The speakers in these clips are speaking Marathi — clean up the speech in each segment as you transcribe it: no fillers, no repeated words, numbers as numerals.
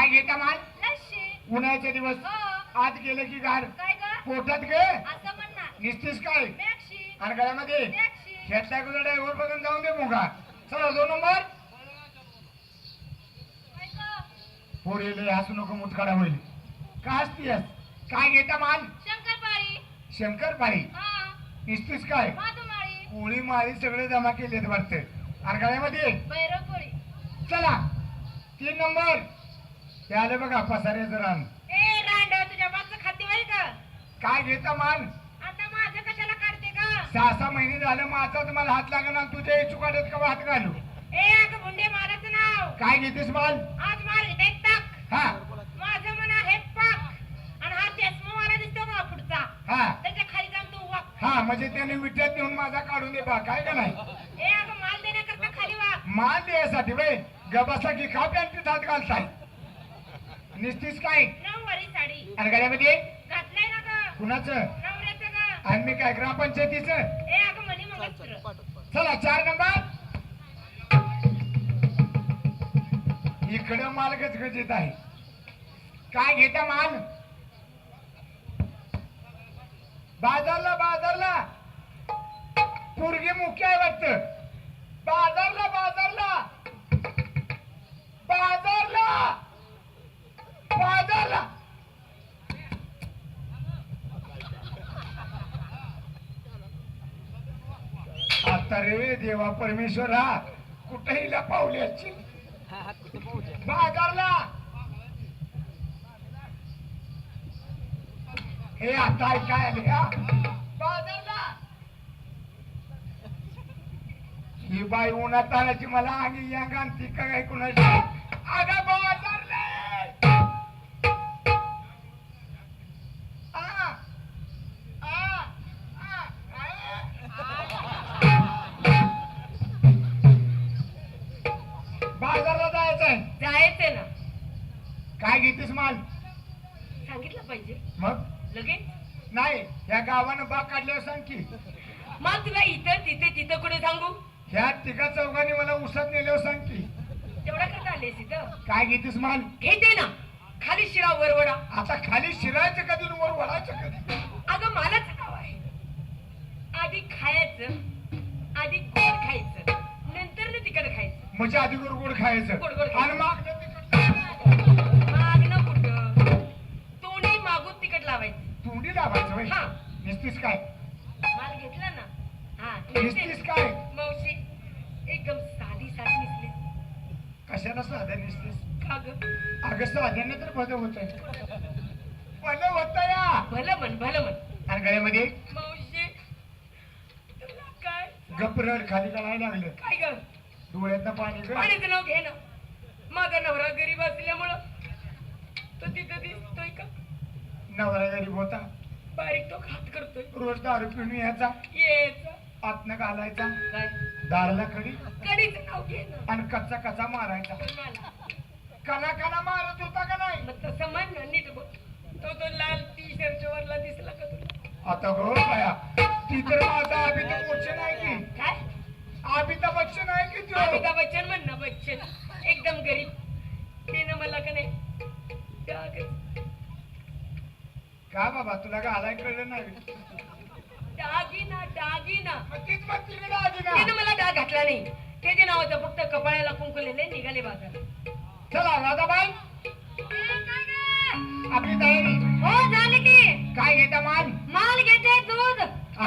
काय घेता माल? लस्सी. उन्हाळ्याचे दिवस हो. आत गेले की गार काय ग? पोटात गे असं म्हणणार. निस्तीस काय मॅक्सी. आणि गळ्यामध्ये मॅक्सी. घेतला गुजर ड्रायव्हर बघून जाऊन दे मुगा. चला 2 नंबर काय ग? पोरीले हसू नको मुतखडा होईल का असतीस? काय घेता माल? शंकरपाळी. शंकरपाळी हा. निस्तीस काय माधुमाळी. पोळी माळी सगळे जमा केलेत वाटते आणि गळ्यामध्ये भैरवपोळी. चला 3 नंबर ते आले बघा पसाऱ्याचं रान. ए रांडा तुझ्या बाचं खाते होईल का? काय घेता माल? आता माझं कशाला काढते का? 6 महिने झालं माझा तुम्हाला हात लागला आणि तुझ्या चुकाड्यात का हात घालू? ए अगं भुंडे माराचं नाव. काय घेतेस माल? आज मार घेते टाक. हा माझं म्हणा हे पाक आणि हा चष्मा मला दिसतो का पुढचा? हा त्याच्या खाली जाऊन तू वाक. हा म्हणजे त्याने विट्यात नेऊन माझा काढून दे बा काय का नाही ए अगं माल देण्याकरता खाली वाक. माल द्यायसाठी बाई गबासा की खा पॅन्टीत हात घालताय निस्तीस काय 9 वारी साडी. आणि गळ्यामध्ये घातलाय ना ग? कुणाचं? नवऱ्याचं ग? आणि मी काय ग्रामपंचायतीचं? ए अगं मनी मंगळसूत्र. चला 4 नंबर इकडं माल गजगजीत आहे. काय घेता माल? बाजारला बाजारला पोरगी मुख्य आहे वाटत. बाजारला बाजारला बाजारला बाजारला आता रे देवा परमेश्वरा कुठेही लपावली असतील बाजारला. हे आता काय आले हा बाजारला. ही बाई उन्हात तानाची मला आणि या गांधी का काय कुणाची अगं बाजारला. बाजारला जायचंय. जायचंय ना. काय घेतेस माल? सांगितलं पाहिजे मग लगेच. नाही या गावानं बाग काढल्यावर सांग की. मग तुला इथं तिथे तिथं कुठे सांगू? ह्या तिघा चौघांनी मला उसात नेल्यावर सांग की. तेवढा करता आलेस इथं. काय घेतेस माल? घेते ना. खाली शिरा वरवडा. आता खाली शिरायचं कधी वर वळायचं कधी? अगं मलाच नाव आहे. आधी खायचं, आधी गोड खायचं, नंतर ना तिखट खायचं. म्हणजे आधी गोड खायचं गोड गोड खायचं. आणि मागणं तिखट. मागणं कुठं? तोंडी मागून तिखट लावायचं. तोंडी लावायचं बाई. हा. निस्तीस काय? माल घेतला ना. हा निस्तीस काय? मावशी एकदम साधी साधी निसली. कशाला साध्या निस्तीस? का ग? अगं साध्याने तर भलं होत भलं होत या. भलं म्हण भलं म्हण. आणि गळ्यामध्ये मावशी तुला काय गपरड खाली करायला लागलं. काय ग? डोळ्यातनं पाणी गं. पाण्याचं नाव घे ना. माझा नवरा गरीब असल्यामुळं तो तिथं दिसतोय का? नवरा गरीब होता. बारीक तो हात करतोय. रोज दारू पिऊन यायचा यायचं आतनं घालायचा काय? दारला खडी कडीचं नाव घे ना. आणि कच्चा कचा मारायचा. पण मला कणा कणा मारत होता का नाही? मग तसं म्हण ना नीट बोल. तो लाल टी शर्ट वरला दिसला का तुला? आता गो बाया ती तर माझा अमिताभ बच्चन आहे की. काय? अमिताभ बच्चन आहे की तो. अमिताभ बच्चन म्हण ना. बच्चन एकदम गरीब. ते ना मला का नाही त्यागच. का बाबा तुला घालाय कळलं नाही? दागिना दागिना. मग तीच मग तिकडे आली ना. त्यानं मला डाग घातला नाही. ते नावाचं फक्त कपाळाला कुंकलेले निघाले बाजार. चला राधाबाई आपली तयारी हो झाले की. काय घेता माल? माल घेते दूध.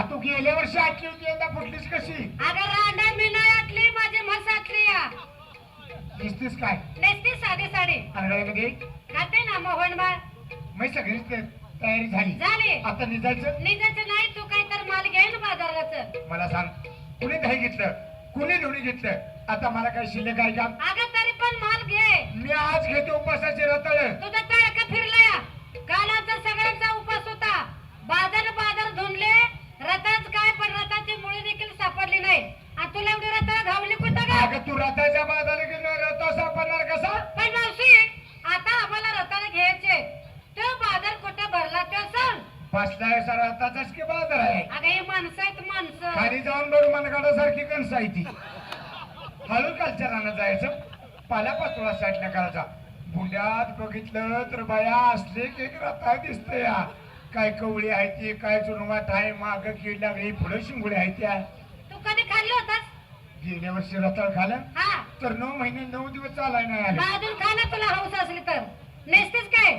तू गेल्या वर्षी आटली होती यंदा फुटलीस कशी? अगं रांडा मी नाही आटली. माझी म्हस आटली या. दिसतीस काय? नेसती साधी साडी. अनगळ्यामध्ये खाते ना मोहन बाळ. मग सगळीच तयारी झाली. झाली. आता निघायचं. निघायचं नाही. तू काही तर माल घे ना बाजाराचं. मला सांग कुणी दही घेतलं कुणी लोणी घेतलं? आता मला काय शिल्लक आहे का? अगं तरी पण माल घे. मी आज घेतो उपासाचे रताळ. तुझं तळक फिरलं या. कालाचा सगळ्यांचा उपास होता. बाजार धुनले. रताच काय पण रताची मुळी देखील सापडली नाही. आणि तुला एवढी रताळ घावली कुठं ग? अगं तू रथाच्या बाजारात गेलो रथ सापडणार कसा? पण मावशी आता आम्हाला रताळ घ्यायचे. तो बाजार कुठं भरला तो सांग. बसलाय रथाचाच की बाजार आहे. अगं हे माणसं आहेत माणसं. खाली जाऊन बघ मनगाडासारखी कणस आहे ती. हळू कालच्या रानात जायचं. पाला पाचोळा साठल्या करायचा. पुण्यात बघितलं तर बाया असले की एक रथा दिसते या. काय कवळी आहे ती, काय चुनवाट आहे, माग कीड लागली, पुढे शिंगुडी आहे त्या. तू कधी खाल्लं होतास? गेल्या वर्षी रताळ खाल्लं हा तर 9 महिने 9 दिवस चालाय नाही आले. बाजून खा ना तुला हौस असली तर. नेसतेस काय?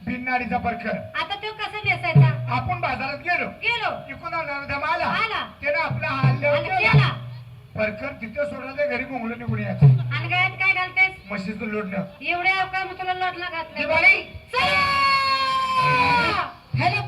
बिननाडीचा परकर. आता तो कसं नेसायचा? आपण बाजारात गेलो, गेलो इकून आणणार आला आला. त्यानं आपला हल्ल्यावर आणि केला. केला. परकर तिथे सोडायचं, घरी मुंगलं निघून यायचं. आणि गळ्यात काय घालतेस? म्हशीचं लोडणं. एवढ्या अवकाळ मग तुला लोटणं घातलं. दिवाळी. हॅलो.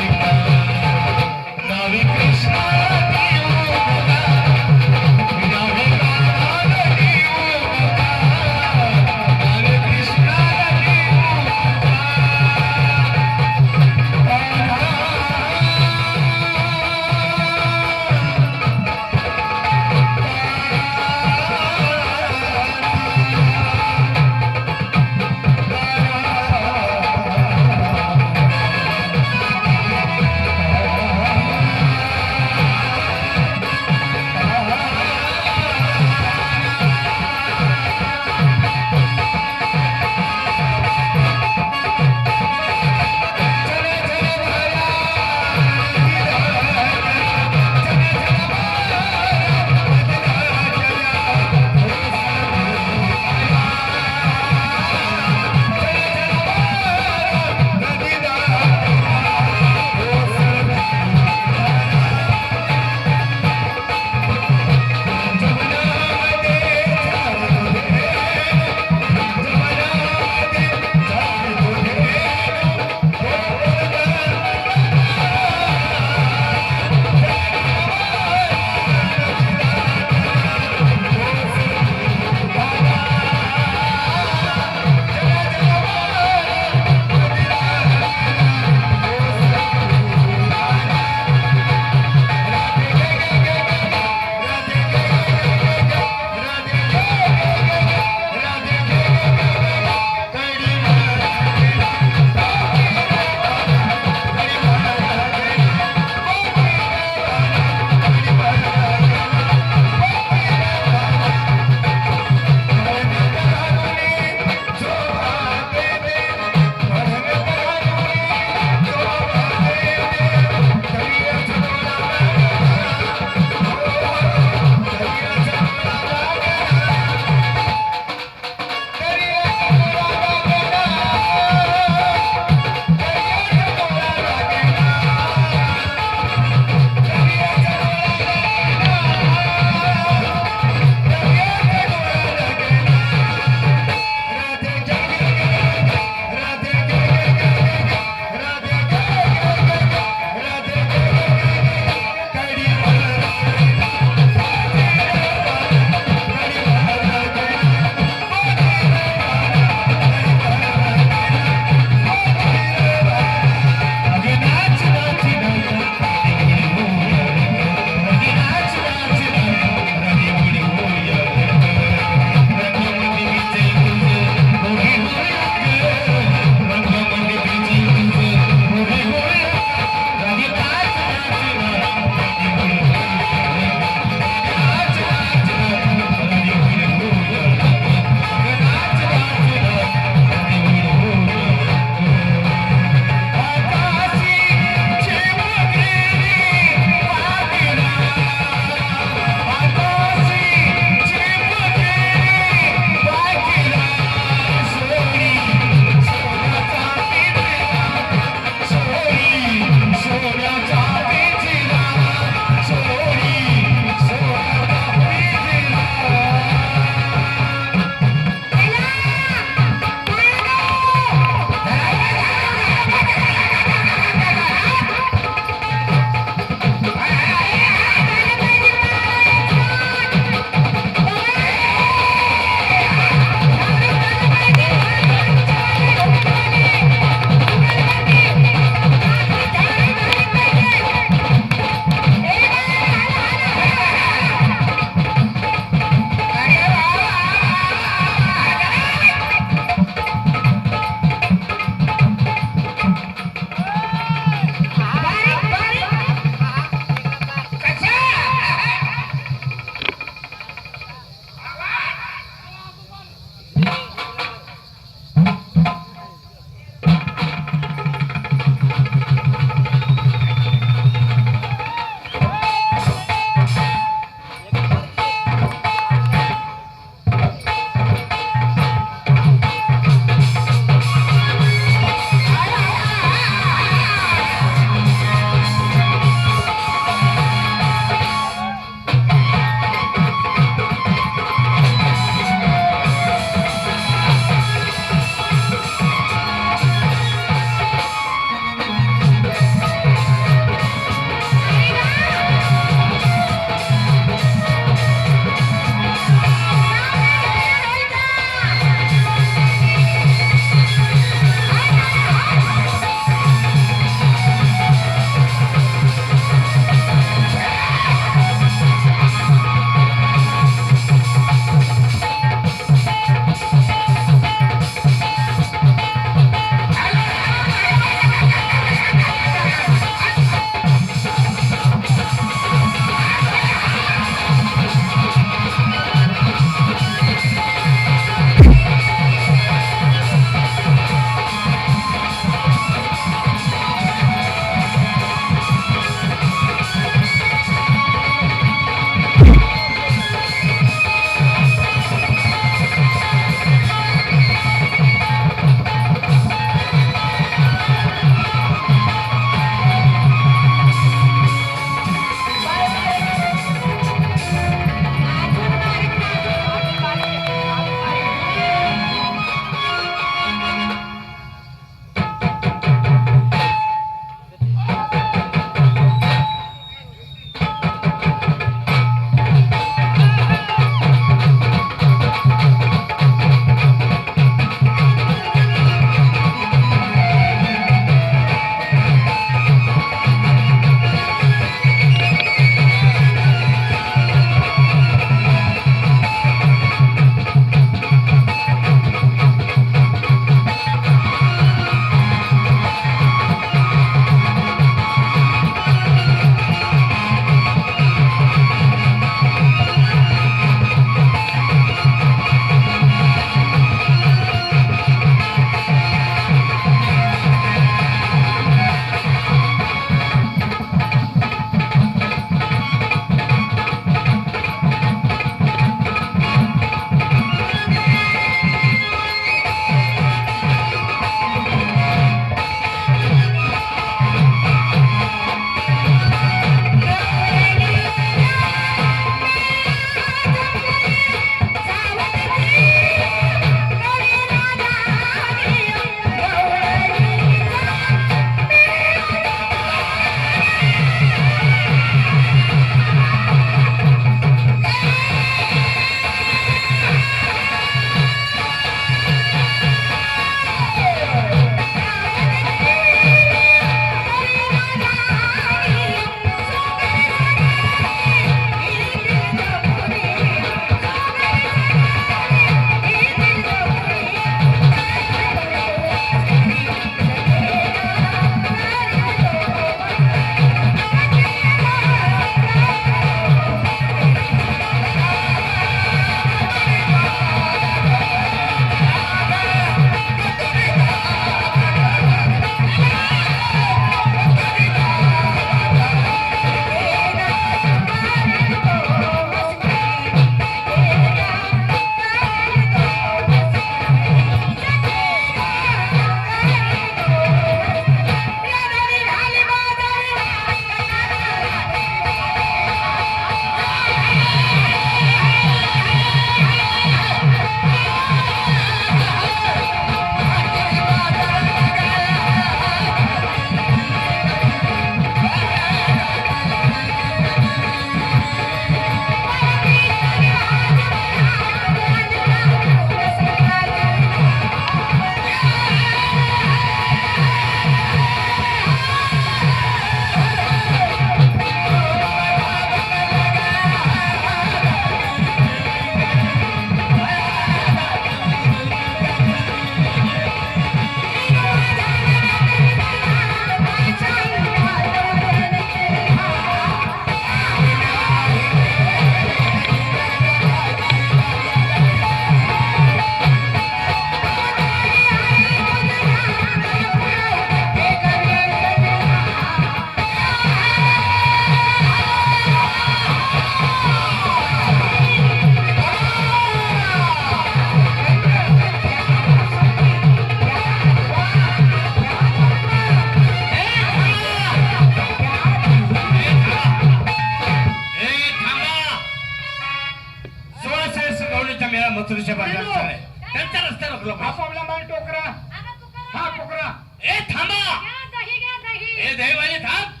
ए थांबा घ्या दही घ्या दही ए दहीवाली थांब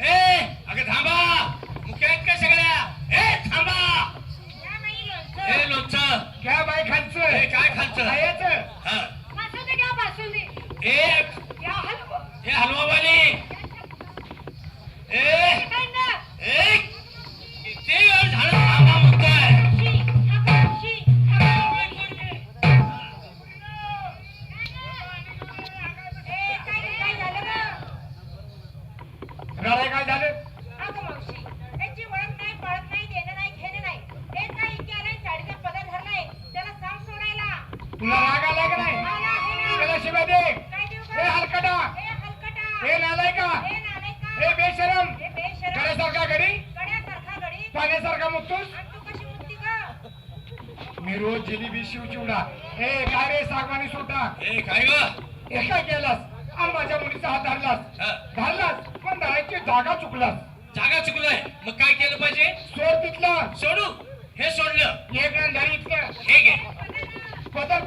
ए अगं थांबा मुख्य आहेत का सगळ्या ए थांबा घ्या बाई लोणचं. ए लोणचं घ्या बाई खालचं ए काय खालचं खायचं हा. बासुंदी घ्या बासुंदी ए घ्या हलवा ए हलवावाली ए इकडनं. ए किती वेळ झालं थांबा म्हणतोय रडाय काय झालं तुला राग आला का नाही त्याला शिवाय दे हे हलकटा हे नालाय का हे बेशरम कड्यासारखा घडी पाण्यासारखा मुक्तूस मी रोज जिलेबी शिवचिवडा हे काय रे सागवानी सोटा ए काय ग हे काय केलास आणि माझ्या मुलीचा हात धरलास पण धरायची जागा चुकलास जागा चुकलोय मग काय केलं पाहिजे सोड तिथला सोडू हे सोडलं एक धरी इथलं हे घे बदल